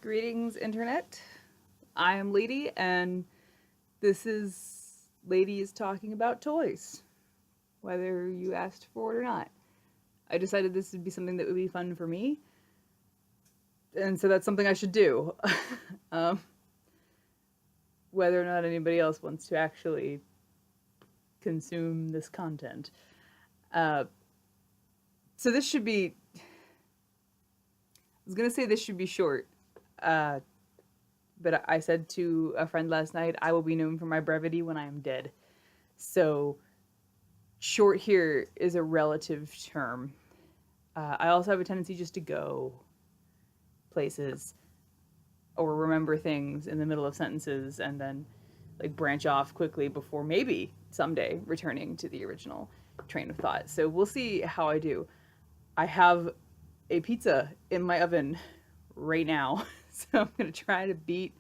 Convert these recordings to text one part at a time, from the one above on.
Greetings, Internet. I am Lady, and this is Ladies talking about toys, whether you asked for it or not. I decided this would be something that would be fun for me, and so that's something I should do. um, whether or not anybody else wants to actually consume this content. Uh, so this should be. I was gonna say this should be short, uh, but I said to a friend last night, I will be known for my brevity when I am dead. So, short here is a relative term. I also have a tendency just to go places or remember things in the middle of sentences and then like branch off quickly before maybe someday returning to the original train of thought. So we'll see how I do. I have a pizza in my oven right now, so I'm gonna try to beat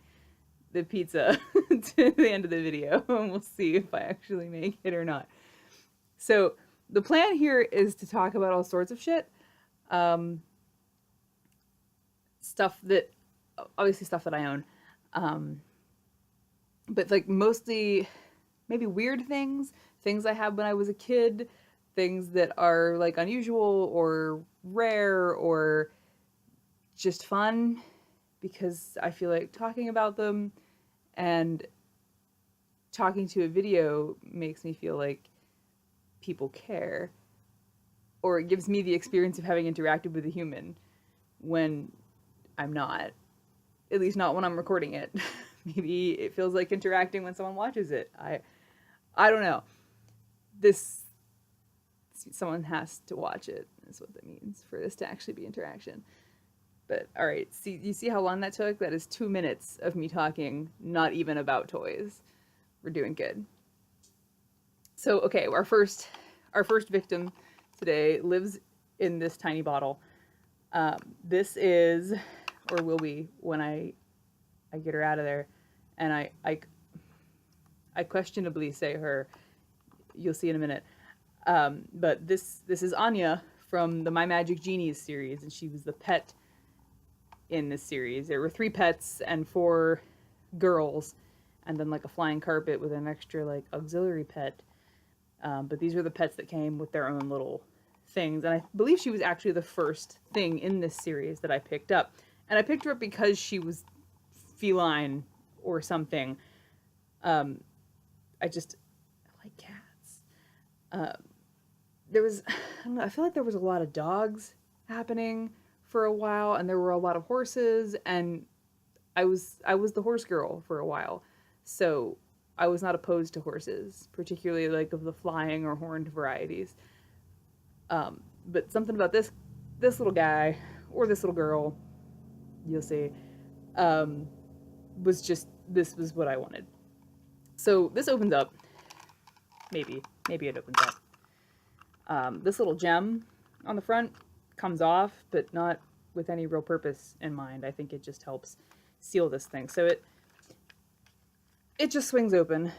the pizza to the end of the video, and we'll see if I actually make it or not. So the plan here is to talk about all sorts of shit, um, stuff that obviously stuff that I own, um, but like mostly maybe weird things, things I had when I was a kid, things that are like unusual or rare or just fun because I feel like talking about them, and talking to a video makes me feel like people care, or it gives me the experience of having interacted with a human when I'm not, at least not when I'm recording it. Maybe it feels like interacting when someone watches it. I don't know. This Someone has to watch it. Is what that means for this to actually be interaction. But all right, see, you see how long that took? That is 2 minutes of me talking, not even about toys. We're doing good. So okay, our first victim today lives in this tiny bottle. This is, or will be when I get her out of there, and I questionably say her. You'll see in a minute. But this is Anya from the My Magic Genies series, and she was the pet in this series. There were 3 pets and 4 girls, and then like a flying carpet with an extra like auxiliary pet. But these are the pets that came with their own little things, and I believe she was actually the first thing in this series that I picked up. And I picked her up because she was feline or something. Um, I like cats. Uh, there was, I don't know, I feel like there was a lot of dogs happening for a while, and there were a lot of horses, and I was the horse girl for a while, so I was not opposed to horses, particularly like of the flying or horned varieties. But something about this little guy or this little girl, you'll see, um, was just this was what I wanted. So this opens up. Maybe it opens up. This little gem on the front comes off, but not with any real purpose in mind. I think it just helps seal this thing. So it just swings open,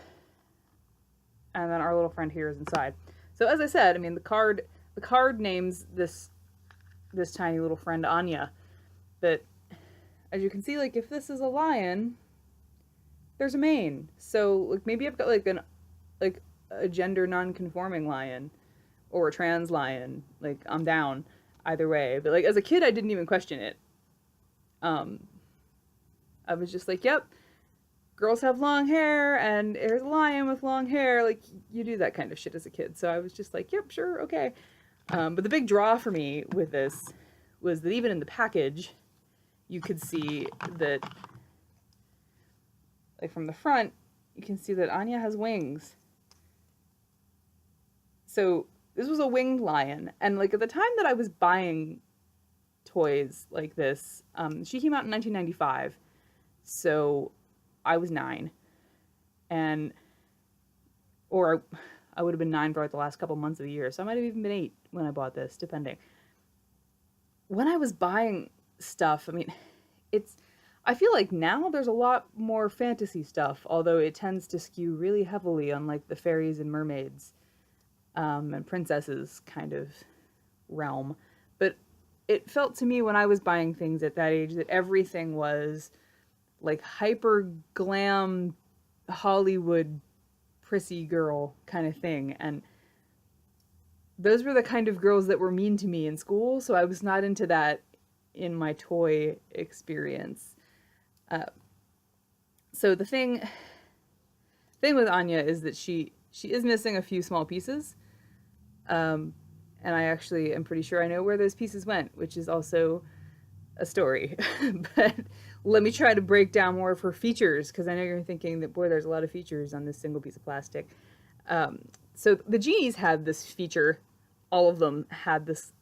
and then our little friend here is inside. So as I said, I mean the card names this tiny little friend Anya, but as you can see, like if this is a lion, there's a mane. So like maybe I've got like a gender non-conforming lion or a trans lion. Like I'm down either way. But like as a kid, I didn't even question it. Um, I was just like, yep, girls have long hair, and there's a lion with long hair. Like you do that kind of shit as a kid. So I was just like, yep, sure, okay. But the big draw for me with this was that even in the package, you could see that, like from the front, you can see that Anya has wings. So this was a winged lion, and like at the time that I was buying toys like this, she came out in 1995, so I was 9, and or I would have been 9 for like the last couple months of the year, so I might have even been 8 when I bought this, depending. When I was buying stuff, I mean, it's I feel like now there's a lot more fantasy stuff, although it tends to skew really heavily on like the fairies and mermaids, and princesses kind of realm. But it felt to me when I was buying things at that age that everything was like hyper glam Hollywood prissy girl kind of thing. And those were the kind of girls that were mean to me in school, so I was not into that in my toy experience. Uh, so the thing with Anya is that she is missing a few small pieces. Um, and I actually am pretty sure I know where those pieces went, which is also a story. But let me try to break down more of her features, because I know you're thinking that, boy, there's a lot of features on this single piece of plastic. So the Genies had this feature. All of them had this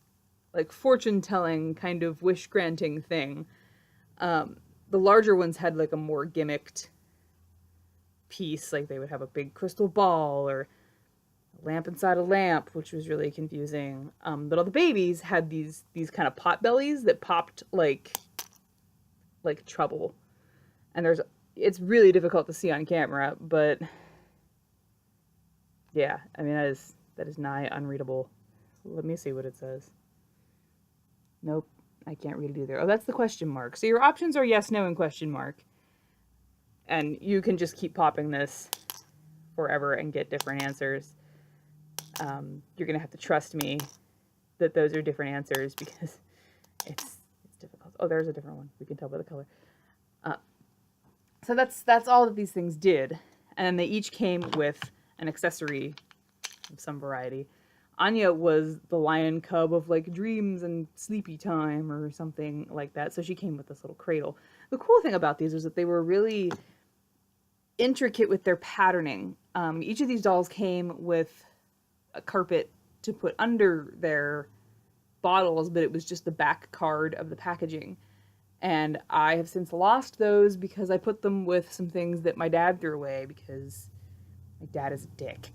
like fortune telling kind of wish granting thing. The larger ones had like a more gimmicked piece, like they would have a big crystal ball or a lamp inside a lamp, which was really confusing. But all the babies had these kind of pot bellies that popped like trouble. And it's really difficult to see on camera, but yeah, I mean that is nigh unreadable. Let me see what it says. Nope, I can't read it either. Oh, that's the question mark. So your options are yes, no, and question mark. And you can just keep popping this forever and get different answers. You're going to have to trust me that those are different answers, because it's difficult. Oh, there's a different one. We can tell by the color. So that's all that these things did. And they each came with an accessory of some variety. Anya was the lion cub of like dreams and sleepy time or something like that. So she came with this little cradle. The cool thing about these was that they were really intricate with their patterning. Each of these dolls came with a carpet to put under their bottles, but it was just the back card of the packaging. And I have since lost those because I put them with some things that my dad threw away, because my dad is a dick.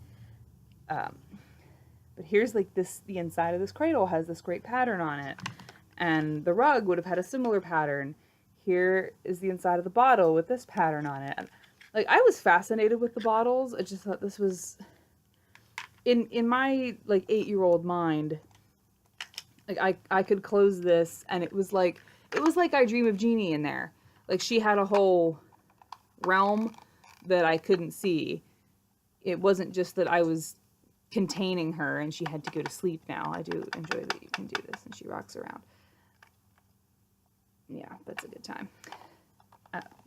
But here's like the inside of this cradle has this great pattern on it. And the rug would have had a similar pattern. Here is the inside of the bottle with this pattern on it. And, like, I was fascinated with the bottles. I just thought this was, in my like 8-year-old mind, like I could close this and it was like I Dream of Genie in there. Like, she had a whole realm that I couldn't see. It wasn't just that I was containing her and she had to go to sleep now. I do enjoy that you can do this and she rocks around. Yeah, that's a good time.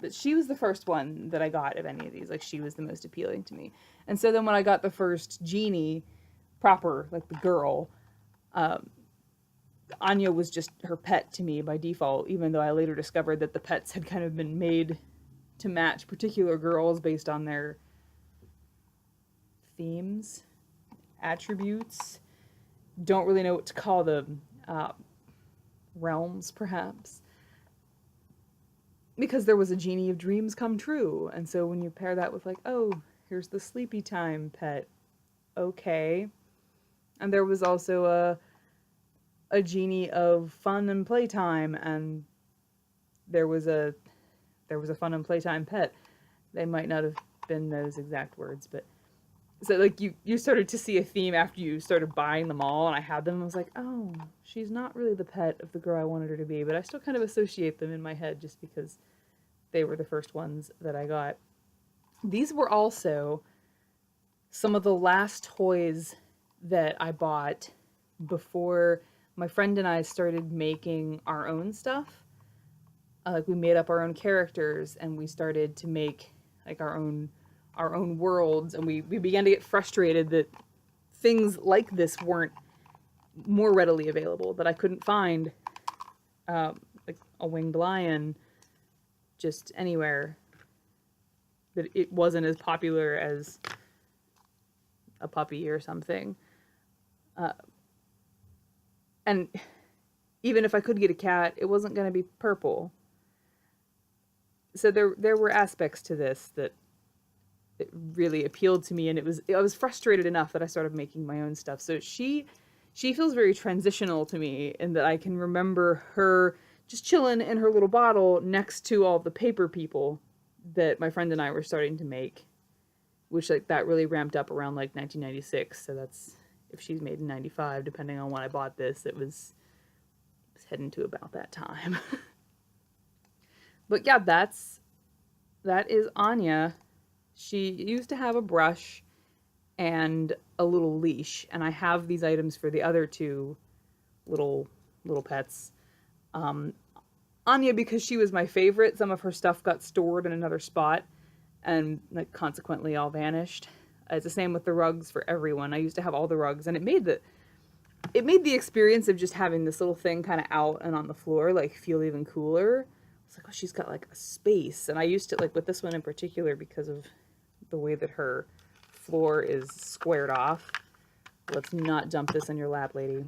But she was the first one that I got of any of these. Like, she was the most appealing to me. And so then when I got the first Genie proper, like the girl, Anya was just her pet to me by default, even though I later discovered that the pets had kind of been made to match particular girls based on their themes, attributes. Don't really know what to call them. Realms, perhaps. Because there was a Genie of Dreams Come True. And so when you pair that with, like, oh, here's the sleepy time pet. Okay. And there was also a Genie of Fun and Playtime, and there was a Fun and Playtime pet. They might not have been those exact words, but so like you started to see a theme after you started buying them all, and I had them, and I was like, oh, she's not really the pet of the girl I wanted her to be, but I still kind of associate them in my head just because they were the first ones that I got. These were also some of the last toys that I bought before my friend and I started making our own stuff. Like, we made up our own characters and we started to make like our own worlds, and we began to get frustrated that things like this weren't more readily available, that I couldn't find like a winged lion just anywhere, that it wasn't as popular as a puppy or something. And even if I could get a cat, it wasn't going to be purple. So there were aspects to this that it really appealed to me, and I was frustrated enough that I started making my own stuff. So she feels very transitional to me in that I can remember her just chilling in her little bottle next to all the paper people that my friend and I were starting to make, which like that really ramped up around like 1996. So that's, if she's made in 95, depending on when I bought this, it was It's heading to about that time. But yeah, that is Anya. She used to have a brush and a little leash, and I have these items for the other two little little pets. Um, Anya, because she was my favorite, some of her stuff got stored in another spot, and like consequently all vanished. It's the same with the rugs for everyone. I used to have all the rugs, and it made the experience of just having this little thing kind of out and on the floor like feel even cooler. It's like, oh, she's got like a space, and I used to like with this one in particular because of the way that her floor is squared off. Let's not dump this in your lap, lady.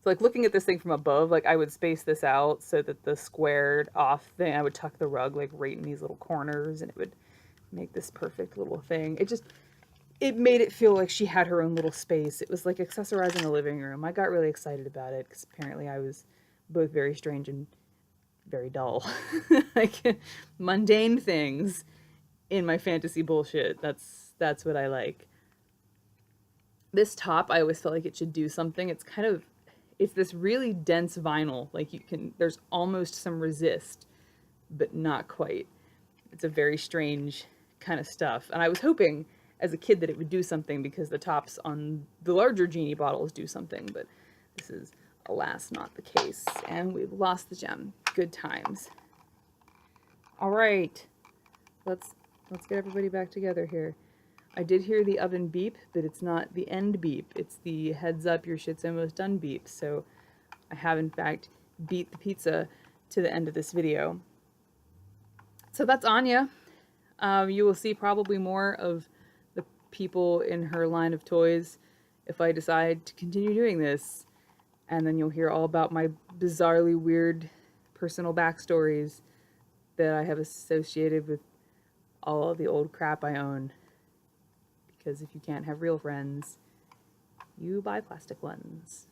So like looking at this thing from above, like I would space this out so that the squared off thing, I would tuck the rug like right in these little corners, and it would make this perfect little thing. It made it feel like she had her own little space. It was like accessorizing a living room. I got really excited about it because apparently I was both very strange and very dull. Like mundane things in my fantasy bullshit. That's what I like. This top, I always felt like it should do something. It's this really dense vinyl. Like there's almost some resist, but not quite. It's a very strange kind of stuff. And I was hoping as a kid that it would do something because the tops on the larger Genie bottles do something, but this is alas not the case. And we've lost the gem. Good times. All right, let's get everybody back together here. I did hear the oven beep, but it's not the end beep. It's the heads up, your shit's almost done beep. So I have in fact beat the pizza to the end of this video. So that's Anya. You will see probably more of the people in her line of toys if I decide to continue doing this. And then you'll hear all about my bizarrely weird personal backstories that I have associated with all of the old crap I own. Because if you can't have real friends, you buy plastic ones.